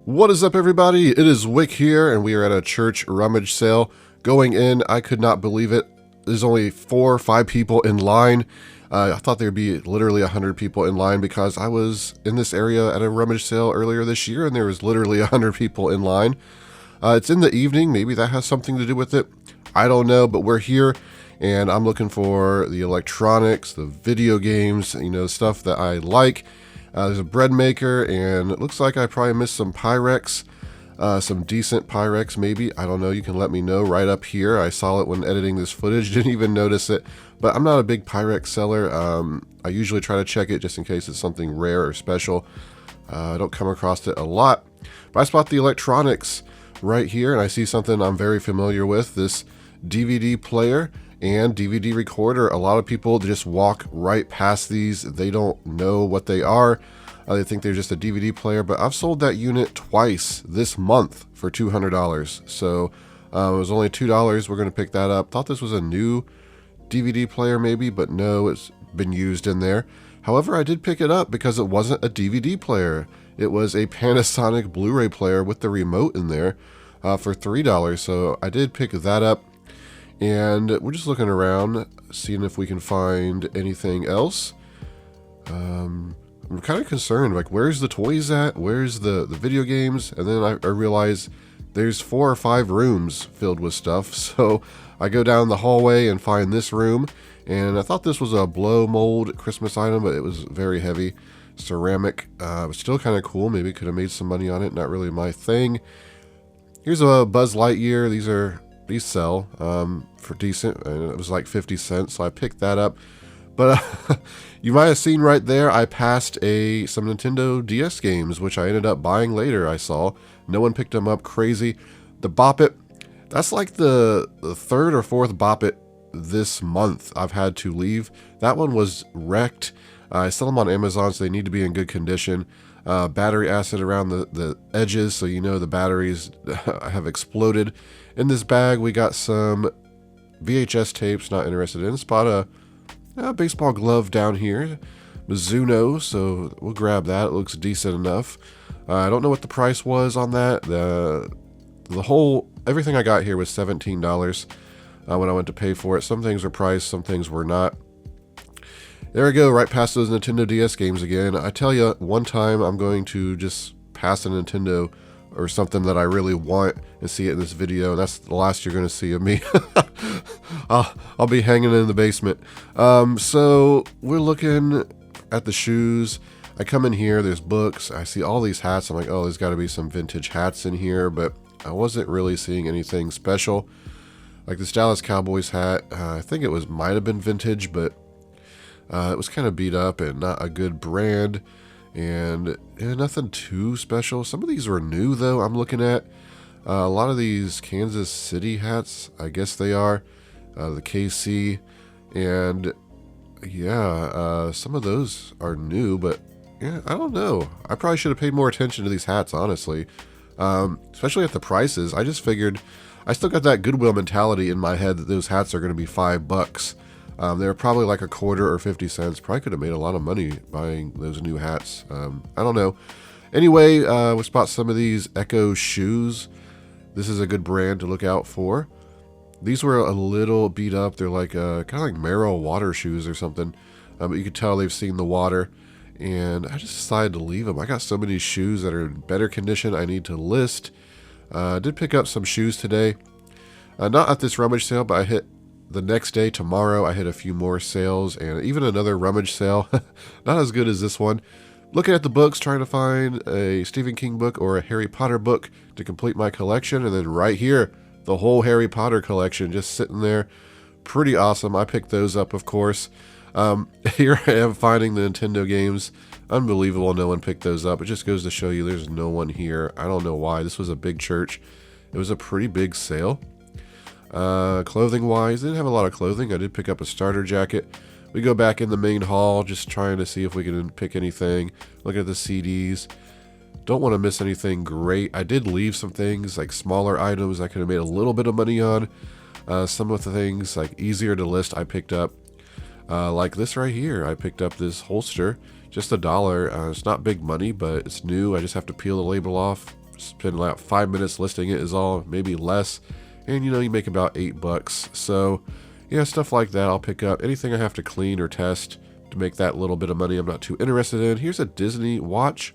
What is up, everybody? It is Wick here, and we are at a church rummage sale. Going in, I could not believe it. There's only 4 or 5 people in line. I thought there'd be literally 100 people in line because I was in this area at a rummage sale earlier this year, and there was literally 100 people in line. It's in the evening. Maybe that has something to do with it. I don't know, but we're here, and I'm looking for the electronics, the video games, stuff that I like. There's a bread maker, and it looks like I probably missed some Pyrex, some decent Pyrex maybe. I don't know. You can let me know right up here. I saw it when editing this footage. Didn't even notice it. But I'm not a big Pyrex seller. I usually try to check it just in case it's something rare or special. I don't come across it a lot. But I spot the electronics right here, and I see something I'm very familiar with. This DVD player and DVD recorder. A lot of people just walk right past these. They don't know what they are. They think they're just a DVD player, but I've sold that unit twice this month for $200. So it was only $2. We're going to pick that up. Thought this was a new DVD player maybe, but no, it's been used in there. However, I did pick it up because it wasn't a DVD player. It was a Panasonic Blu-ray player with the remote in there for $3. So I did pick that up. And we're just looking around, seeing if we can find anything else. I'm kind of concerned, like, where's the toys at? Where's the video games? And then I realize there's 4 or 5 rooms filled with stuff. So I go down the hallway and find this room. And I thought this was a blow mold Christmas item, but it was very heavy. Ceramic. It was still kind of cool. Maybe could have made some money on it. Not really my thing. Here's a Buzz Lightyear. These sell for decent, and it was like 50 cents, so I picked that up. But you might have seen right there, I passed some Nintendo DS games, which I ended up buying later. I saw no one picked them up. Crazy. The Bop It, that's like the 3rd or 4th Bop It this month I've had to leave. That one was wrecked. I sell them on Amazon, so they need to be in good condition. Battery acid around the edges, so the batteries have exploded. In this bag, we got some VHS tapes, not interested in. Spot a baseball glove down here. Mizuno, so we'll grab that. It looks decent enough. I don't know what the price was on that. Everything I got here was $17 when I went to pay for it. Some things were priced, some things were not. There we go, right past those Nintendo DS games again. I tell you, one time I'm going to just pass a Nintendo or something that I really want and see it in this video, and that's the last you're going to see of me. I'll be hanging in the basement. So we're looking at the shoes. I come in here, there's books, I see all these hats. I'm like, oh, there's got to be some vintage hats in here, but I wasn't really seeing anything special. Like this Dallas Cowboys hat, I think it might have been vintage, but it was kind of beat up and not a good brand. And nothing too special. Some of these were new, though. I'm looking at a lot of these Kansas City hats. I guess they are the KC, and yeah, some of those are new. But yeah, I don't know. I probably should have paid more attention to these hats, honestly, especially at the prices. I just figured I still got that Goodwill mentality in my head that those hats are going to be $5. They were probably like a quarter or 50 cents. Probably could have made a lot of money buying those new hats. I don't know. Anyway, we spot some of these Echo shoes. This is a good brand to look out for. These were a little beat up. They're like kind of like Merrell water shoes or something. But you could tell they've seen the water. And I just decided to leave them. I got so many shoes that are in better condition I need to list. I did pick up some shoes today. Not at this rummage sale, but I hit the next day, tomorrow, I hit a few more sales and even another rummage sale. Not as good as this one. Looking at the books, trying to find a Stephen King book or a Harry Potter book to complete my collection. And then right here, the whole Harry Potter collection just sitting there. Pretty awesome. I picked those up, of course. Here I am finding the Nintendo games. Unbelievable no one picked those up. It just goes to show you there's no one here. I don't know why. This was a big church. It was a pretty big sale. Clothing wise, didn't have a lot of clothing. I did pick up a starter jacket. We go back in the main hall, just trying to see if we can pick anything. Look at the CDs. Don't want to miss anything great. I did leave some things, like smaller items I could have made a little bit of money on. Some of the things, like easier to list, I picked up. Like this right here. I picked up this holster, just $1. It's not big money, but it's new. I just have to peel the label off, spend like 5 minutes listing it is all, maybe less. And you make about $8. So yeah, stuff like that I'll pick up. Anything I have to clean or test to make that little bit of money I'm not too interested in. Here's a Disney watch.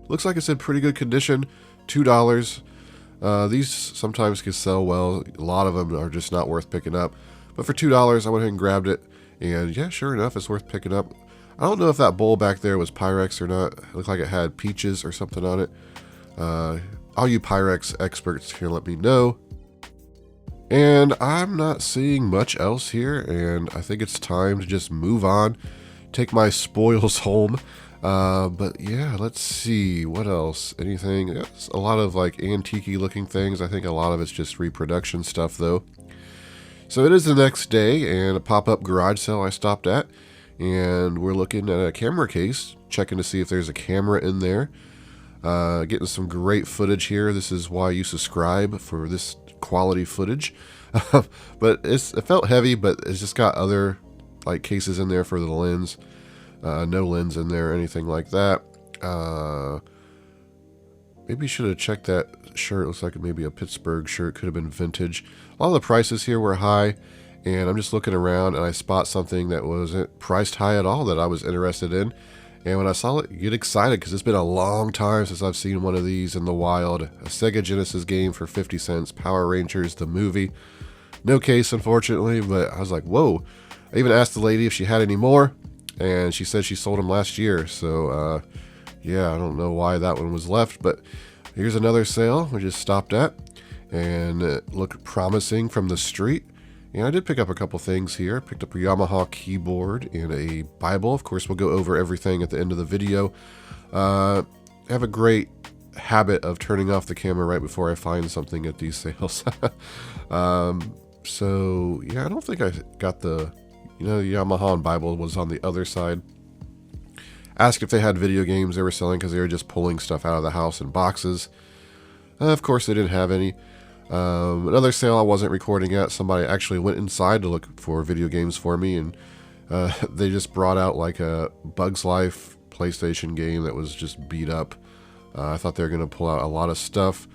Looks like it's in pretty good condition. $2. These sometimes can sell well. A lot of them are just not worth picking up. But for $2, I went ahead and grabbed it. And yeah, sure enough, it's worth picking up. I don't know if that bowl back there was Pyrex or not. It looked like it had peaches or something on it. All you Pyrex experts here, let me know. And I'm not seeing much else here, and I think it's time to just move on, take my spoils home. But yeah, let's see, what else? Anything? It's a lot of like antique-y looking things. I think a lot of it's just reproduction stuff though. So it is the next day, and a pop-up garage sale I stopped at, and we're looking at a camera case, checking to see if there's a camera in there. Getting some great footage here. This is why you subscribe, for this quality footage. But it felt heavy, but it's just got other like cases in there for the lens. No lens in there or anything like that. Maybe should have checked that shirt. Looks like maybe a Pittsburgh shirt. Could have been vintage. A lot of the prices here were high, and I'm just looking around and I spot something that wasn't priced high at all that I was interested in. And when I saw it, you get excited because it's been a long time since I've seen one of these in the wild. A Sega Genesis game for 50 cents. Power Rangers, the movie. No case, unfortunately, but I was like, whoa. I even asked the lady if she had any more, and she said she sold them last year. So, yeah, I don't know why that one was left, but here's another sale we just stopped at, and it looked promising from the street. And I did pick up a couple things here. Picked up a Yamaha keyboard and a Bible. Of course, we'll go over everything at the end of the video. I have a great habit of turning off the camera right before I find something at these sales. So, yeah, I don't think I got the Yamaha and Bible was on the other side. Asked if they had video games they were selling because they were just pulling stuff out of the house in boxes. Of course, they didn't have any. Another sale I wasn't recording at, somebody actually went inside to look for video games for me, and they just brought out like a Bugs Life PlayStation game that was just beat up. I thought they were going to pull out a lot of stuff.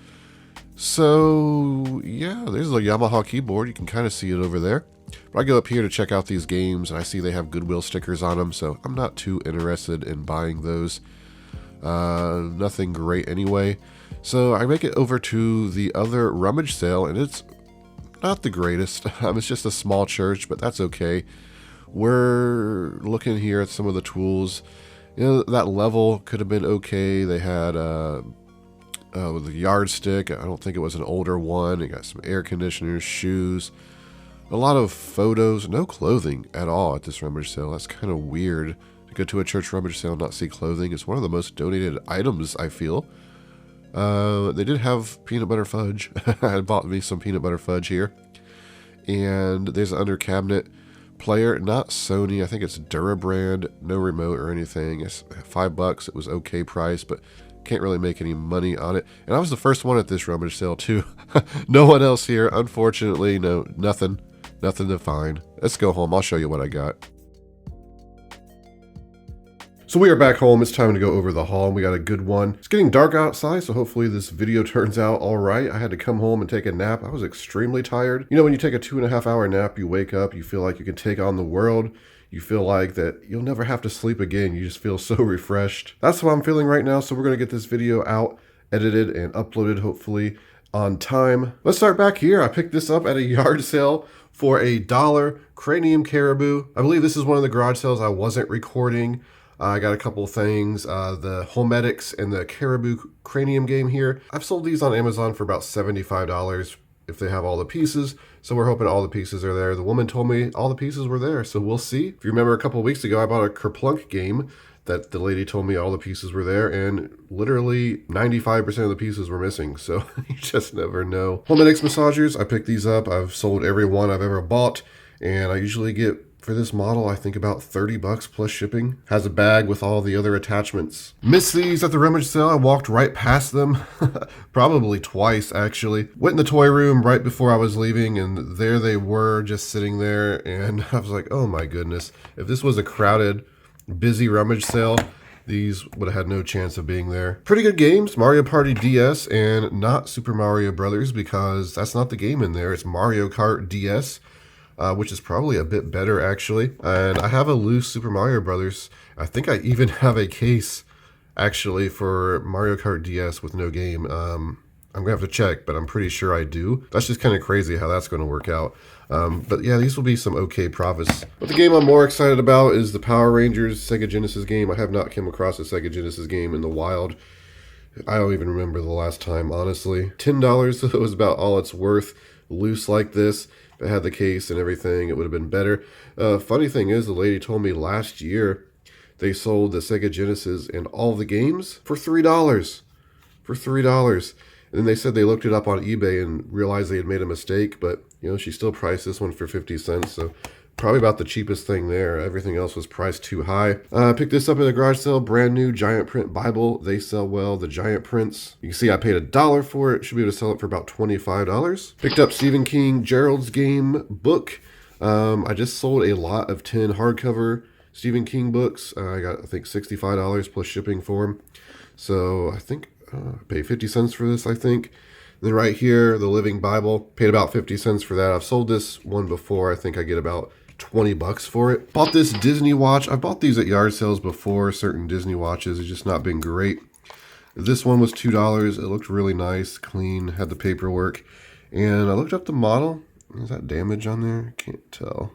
So yeah, there's a Yamaha keyboard. You can kind of see it over there. But I go up here to check out these games, and I see they have Goodwill stickers on them, so I'm not too interested in buying those. Nothing great anyway. So I make it over to the other Rummage sale, and it's not the greatest. It's just a small church, but that's okay. We're looking here at some of the tools. That level could have been okay. They had the yardstick. I don't think it was an older one. They got some air conditioners, shoes, a lot of photos, no clothing at all at this Rummage sale. That's kind of weird to go to a church Rummage sale and not see clothing. It's one of the most donated items, I feel. They did have peanut butter fudge. I bought me some peanut butter fudge here. And there's an under cabinet player, not Sony. I think it's Durabrand, no remote or anything. It's $5. It was okay price, but can't really make any money on it. And I was the first one at this Rummage sale too. No one else here, unfortunately. No, nothing to find. Let's go home. I'll show you what I got. So we are back home. It's time to go over the haul, and we got a good one. It's getting dark outside, so hopefully this video turns out all right. I had to come home and take a nap. I was extremely tired. When you take a 2.5 hour nap, you wake up, you feel like you can take on the world. You feel like that you'll never have to sleep again. You just feel so refreshed. That's what I'm feeling right now, so we're going to get this video out, edited, and uploaded hopefully on time. Let's start back here. I picked this up at a yard sale for $1. Cranium Caribou. I believe this is one of the garage sales I wasn't recording. I got a couple of things, the Homedics and the Caribou Cranium game here. I've sold these on Amazon for about $75 if they have all the pieces, so we're hoping all the pieces are there. The woman told me all the pieces were there, so we'll see. If you remember a couple of weeks ago, I bought a Kerplunk game that the lady told me all the pieces were there, and literally 95% of the pieces were missing, so you just never know. Homedics massagers, I picked these up. I've sold every one I've ever bought, and I usually get, for this model, I think about $30 plus shipping. Has a bag with all the other attachments. Missed these at the Rummage sale. I walked right past them. Probably twice, actually. Went in the toy room right before I was leaving, and there they were, just sitting there. And I was like, oh my goodness. If this was a crowded, busy Rummage sale, These would have had no chance of being there. Pretty good games, Mario Party DS and not Super Mario Brothers, because that's not the game in there. It's Mario Kart DS, which is probably a bit better actually. And I have a loose Super Mario Brothers. I think I even have a case actually for Mario Kart DS with no game. I'm gonna have to check, but I'm pretty sure I do. That's just kind of crazy how that's going to work out. But yeah, these will be some okay profits. But the game I'm more excited about is the Power Rangers Sega Genesis game. I have not come across a Sega Genesis game in the wild. I don't even remember the last time, honestly. $10 was about all it's worth. Loose like this. If it had the case and everything, it would have been better. Funny thing is, the lady told me last year they sold the Sega Genesis and all the games for $3. For $3. And then they said they looked it up on eBay and realized they had made a mistake, but you know, she still priced this one for 50 cents, so probably about the cheapest thing there. Everything else was priced too high. I picked this up at a garage sale, brand new giant print Bible. They sell well, the giant prints. You can see I paid $1 for it. Should be able to sell it for about $25. Picked up Stephen King Gerald's Game book. I just sold a lot of 10 hardcover Stephen King books. I got, I think, $65 plus shipping for them. So I think I paid 50 cents for this, I think. And then right here, the Living Bible, paid about 50 cents for that. I've sold this one before. I think I get about 20 bucks for it. Bought this Disney watch. I bought these at yard sales before. Certain Disney watches. It's just not been great. This one was $2. It looked really nice, clean, had the paperwork. And I looked up the model. Is that damage on there? Can't tell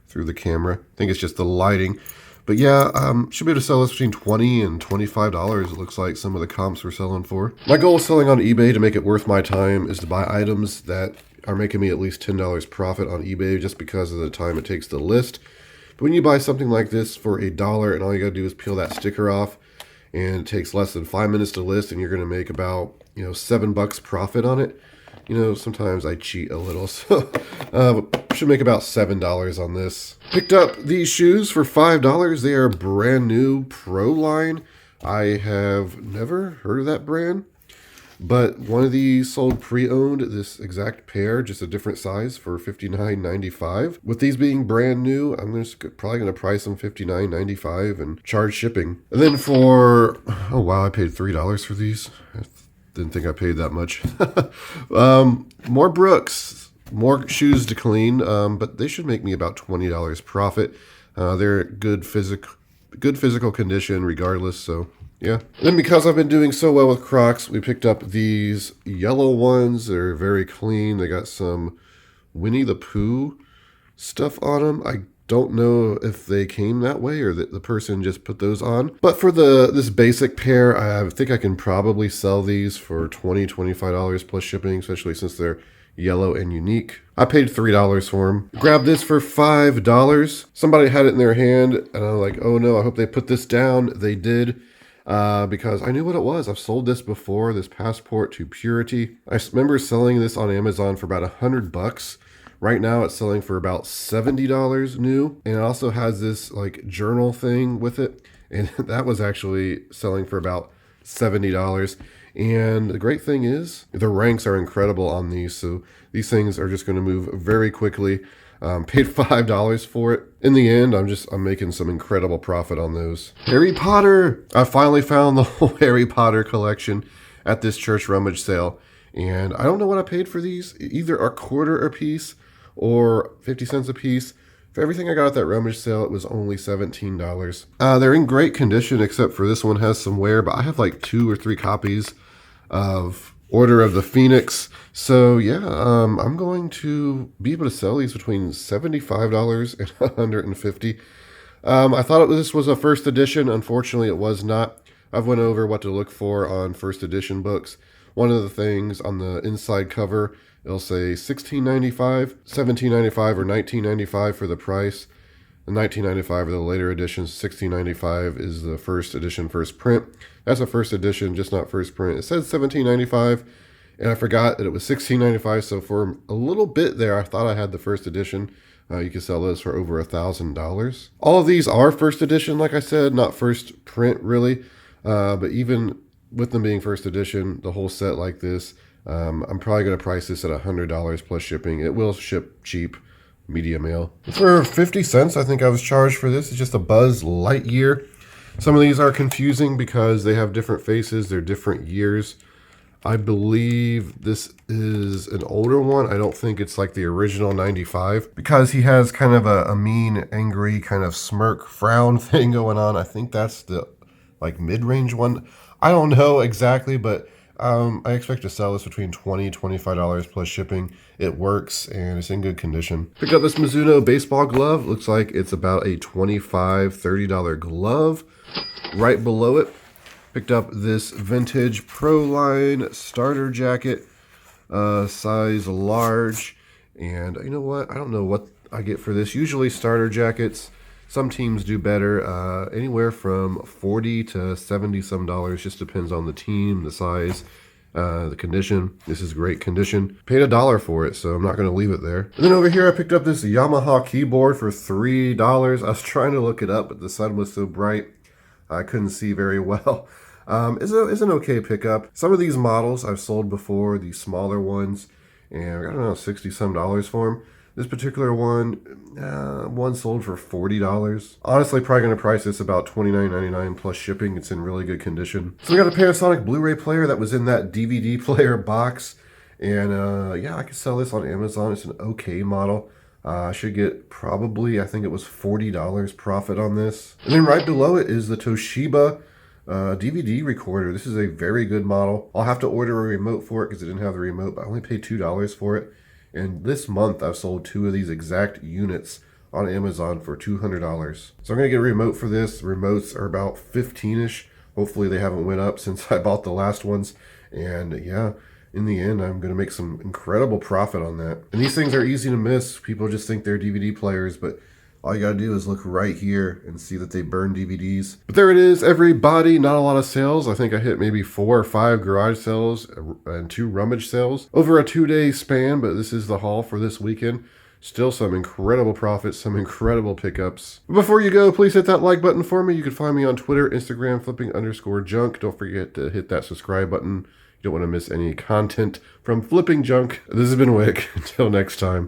through the camera. I think it's just the lighting. But yeah, should be able to sell this between $20 and $25, it looks like some of the comps we're selling for. My goal of selling on eBay to make it worth my time is to buy items that are making me at least $10 profit on eBay just because of the time it takes to list. But when you buy something like this for $1 and all you gotta do is peel that sticker off and it takes less than 5 minutes to list and you're gonna make about, you know, $7 profit on it. You know, sometimes I cheat a little, so should make about $7 on this. Picked up these shoes for $5. They are brand new Pro line. I have never heard of that brand, but one of these sold pre-owned, this exact pair, just a different size, for $59.95. With these being brand new, I'm just probably going to price them $59.95 and charge shipping. And then for, oh wow, I paid $3 for these. Didn't think I paid that much. More Brooks, more shoes to clean, but they should make me about $20 profit. They're good physical condition regardless, so yeah. Then because I've been doing so well with Crocs, we picked up these yellow ones. They're very clean. They got some Winnie the Pooh stuff on them. I don't know if they came that way or that the person just put those on. But for this basic pair, I think I can probably sell these for $20, $25 plus shipping, especially since they're yellow and unique. I paid $3 for them. Grabbed this for $5. Somebody had it in their hand and I'm like, oh no, I hope they put this down. They did. Because I knew what it was. I've sold this before, this Passport to Purity. I remember selling this on Amazon for about $100. Right now it's selling for about $70 new. And it also has this like journal thing with it. And that was actually selling for about $70. And the great thing is the ranks are incredible on these. So these things are just going to move very quickly. Paid $5 for it. In the end, I'm making some incredible profit on those. Harry Potter! I finally found the whole Harry Potter collection at this church rummage sale. And I don't know what I paid for these. Either a quarter a piece or 50 cents a piece. For everything I got at that rummage sale, it was only $17. They're in great condition, except for this one has some wear, but I have like 2 or 3 copies of Order of the Phoenix. So yeah, I'm going to be able to sell these between $75 and $150. I thought this was a first edition. Unfortunately, it was not. I've went over what to look for on first edition books. One of the things on the inside cover, it'll say $16.95, $17.95, or $19.95 for the price. The $19.95 are the later editions. $16.95 is the first edition, first print. That's a first edition, just not first print. It says $17.95, and I forgot that it was $16.95. So for a little bit there, I thought I had the first edition. You can sell those for over $1,000. All of these are first edition, like I said, not first print really. But even with them being first edition, the whole set like this, I'm probably going to price this at $100 plus shipping. It will ship cheap, media mail. For 50 cents, I think I was charged for this. It's just a Buzz Lightyear. Some of these are confusing because they have different faces. They're different years. I believe this is an older one. I don't think it's like the original 95 because he has kind of a mean, angry kind of smirk frown thing going on. I think that's the like mid-range one. I don't know exactly, but I expect to sell this between $20 and $25 plus shipping. It works and it's in good condition. Picked up this Mizuno baseball glove. Looks like it's about a $25, $30 glove. Right below it, picked up this vintage Proline starter jacket, size large. And you know what? I don't know what I get for this. Usually starter jackets, some teams do better, anywhere from $40 to $70 some dollars. Just depends on the team, the size, the condition. This is great condition. Paid $1 for it, so I'm not going to leave it there. And then over here, I picked up this Yamaha keyboard for $3. I was trying to look it up, but the sun was so bright, I couldn't see very well. It's an okay pickup. Some of these models I've sold before, these smaller ones, and I don't know, $60 some for them. This particular one sold for $40. Honestly, probably going to price this about $29.99 plus shipping. It's in really good condition. So we got a Panasonic Blu-ray player that was in that DVD player box. And yeah, I could sell this on Amazon. It's an okay model. I should get probably, I think it was $40 profit on this. And then right below it is the Toshiba DVD recorder. This is a very good model. I'll have to order a remote for it because I didn't have the remote, but I only paid $2 for it. And this month I've sold 2 of these exact units on Amazon for $200. So I'm going to get a remote for this. The remotes are about 15-ish. Hopefully they haven't went up since I bought the last ones. And yeah, in the end, I'm going to make some incredible profit on that. And these things are easy to miss. People just think they're DVD players, but all you gotta do is look right here and see that they burn DVDs. But there it is, everybody. Not a lot of sales. I think I hit maybe 4 or 5 garage sales and 2 rummage sales over a 2-day span, but this is the haul for this weekend. Still some incredible profits, some incredible pickups. But before you go, please hit that like button for me. You can find me on Twitter, Instagram, flipping_junk. Don't forget to hit that subscribe button. You don't want to miss any content from Flipping Junk. This has been Wick. Until next time.